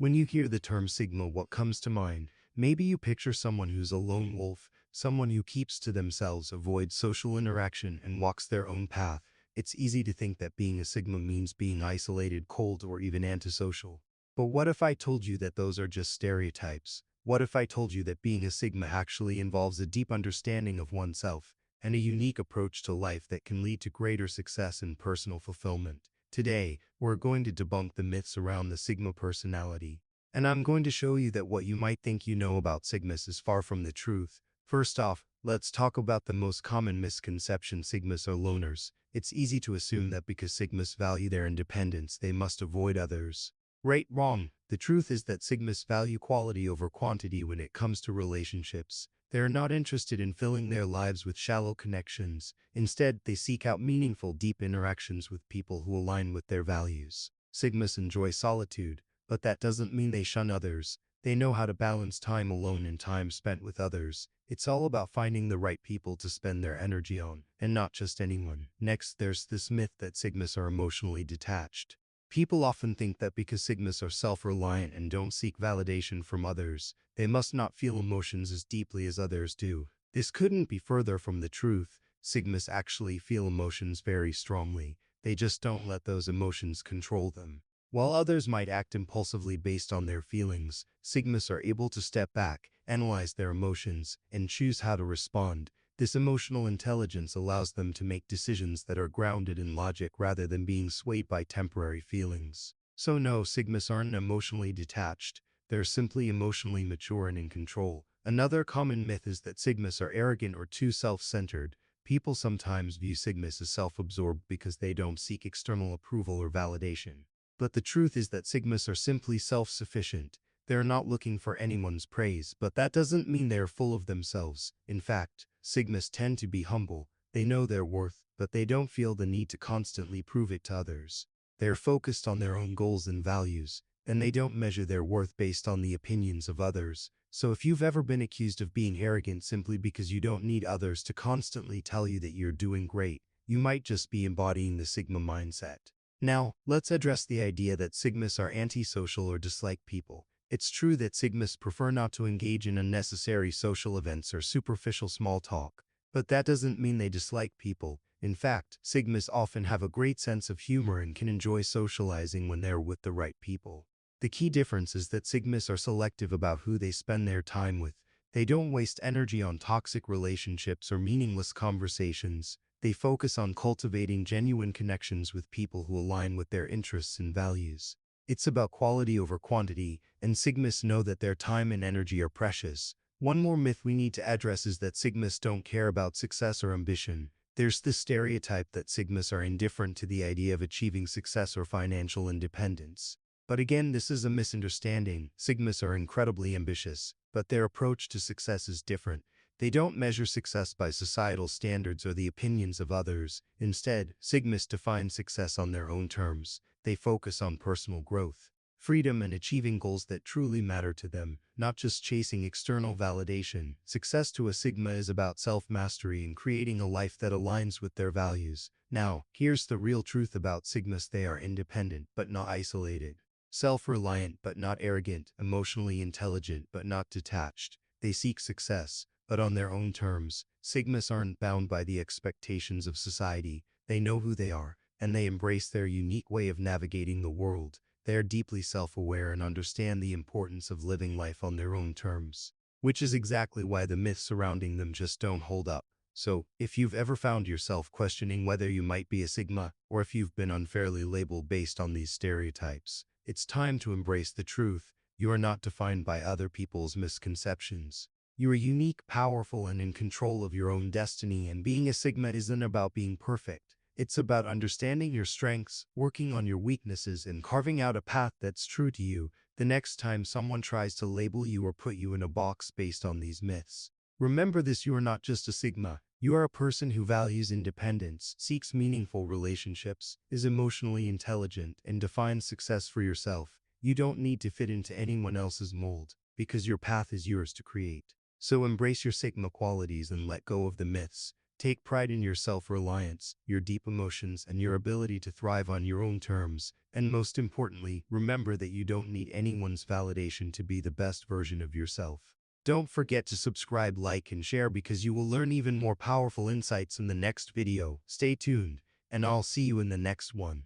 When you hear the term Sigma, what comes to mind? Maybe you picture someone who's a lone wolf, someone who keeps to themselves, avoids social interaction, and walks their own path. It's easy to think that being a Sigma means being isolated, cold, or even antisocial. But what if I told you that those are just stereotypes? What if I told you that being a Sigma actually involves a deep understanding of oneself and a unique approach to life that can lead to greater success and personal fulfillment? Today, we're going to debunk the myths around the Sigma personality. And I'm going to show you that what you might think you know about Sigmas is far from the truth. First off, let's talk about the most common misconception: Sigmas are loners. It's easy to assume that because Sigmas value their independence, they must avoid others. Right, wrong. The truth is that Sigmas value quality over quantity when it comes to relationships. They're not interested in filling their lives with shallow connections. Instead, they seek out meaningful, deep interactions with people who align with their values. Sigmas enjoy solitude, but that doesn't mean they shun others. They know how to balance time alone and time spent with others. It's all about finding the right people to spend their energy on, and not just anyone. Next, there's this myth that Sigmas are emotionally detached. People often think that because Sigmas are self-reliant and don't seek validation from others, they must not feel emotions as deeply as others do. This couldn't be further from the truth. Sigmas actually feel emotions very strongly. They just don't let those emotions control them. While others might act impulsively based on their feelings, Sigmas are able to step back, analyze their emotions, and choose how to respond. This emotional intelligence allows them to make decisions that are grounded in logic rather than being swayed by temporary feelings. So no, Sigmas aren't emotionally detached. They're simply emotionally mature and in control. Another common myth is that Sigmas are arrogant or too self-centered. People sometimes view Sigmas as self-absorbed because they don't seek external approval or validation. But the truth is that Sigmas are simply self-sufficient. They're not looking for anyone's praise, but that doesn't mean they're full of themselves. In fact, Sigmas tend to be humble. They know their worth, but they don't feel the need to constantly prove it to others. They're focused on their own goals and values, and they don't measure their worth based on the opinions of others. So if you've ever been accused of being arrogant simply because you don't need others to constantly tell you that you're doing great, you might just be embodying the Sigma mindset. Now, let's address the idea that Sigmas are antisocial or dislike people. It's true that Sigmas prefer not to engage in unnecessary social events or superficial small talk, but that doesn't mean they dislike people. In fact, Sigmas often have a great sense of humor and can enjoy socializing when they're with the right people. The key difference is that Sigmas are selective about who they spend their time with. They don't waste energy on toxic relationships or meaningless conversations. They focus on cultivating genuine connections with people who align with their interests and values. It's about quality over quantity, and Sigmas know that their time and energy are precious. One more myth we need to address is that Sigmas don't care about success or ambition. There's this stereotype that Sigmas are indifferent to the idea of achieving success or financial independence. But again, this is a misunderstanding. Sigmas are incredibly ambitious, but their approach to success is different. They don't measure success by societal standards or the opinions of others. Instead, Sigmas define success on their own terms. They focus on personal growth, freedom, and achieving goals that truly matter to them, not just chasing external validation. Success to a Sigma is about self-mastery and creating a life that aligns with their values. Now, here's the real truth about Sigmas: they are independent but not isolated, self-reliant but not arrogant, emotionally intelligent but not detached. They seek success, but on their own terms. Sigmas aren't bound by the expectations of society. They know who they are, and they embrace their unique way of navigating the world. They are deeply self-aware and understand the importance of living life on their own terms, which is exactly why the myths surrounding them just don't hold up. So, if you've ever found yourself questioning whether you might be a Sigma, or if you've been unfairly labeled based on these stereotypes, it's time to embrace the truth. You are not defined by other people's misconceptions. You are unique, powerful, and in control of your own destiny, and being a Sigma isn't about being perfect. It's about understanding your strengths, working on your weaknesses, and carving out a path that's true to you. The next time someone tries to label you or put you in a box based on these myths, remember this: you are not just a Sigma. You are a person who values independence, seeks meaningful relationships, is emotionally intelligent, and defines success for yourself. You don't need to fit into anyone else's mold, because your path is yours to create. So embrace your Sigma qualities and let go of the myths. Take pride in your self-reliance, your deep emotions, and your ability to thrive on your own terms. And most importantly, remember that you don't need anyone's validation to be the best version of yourself. Don't forget to subscribe, like, and share because you will learn even more powerful insights in the next video. Stay tuned, and I'll see you in the next one.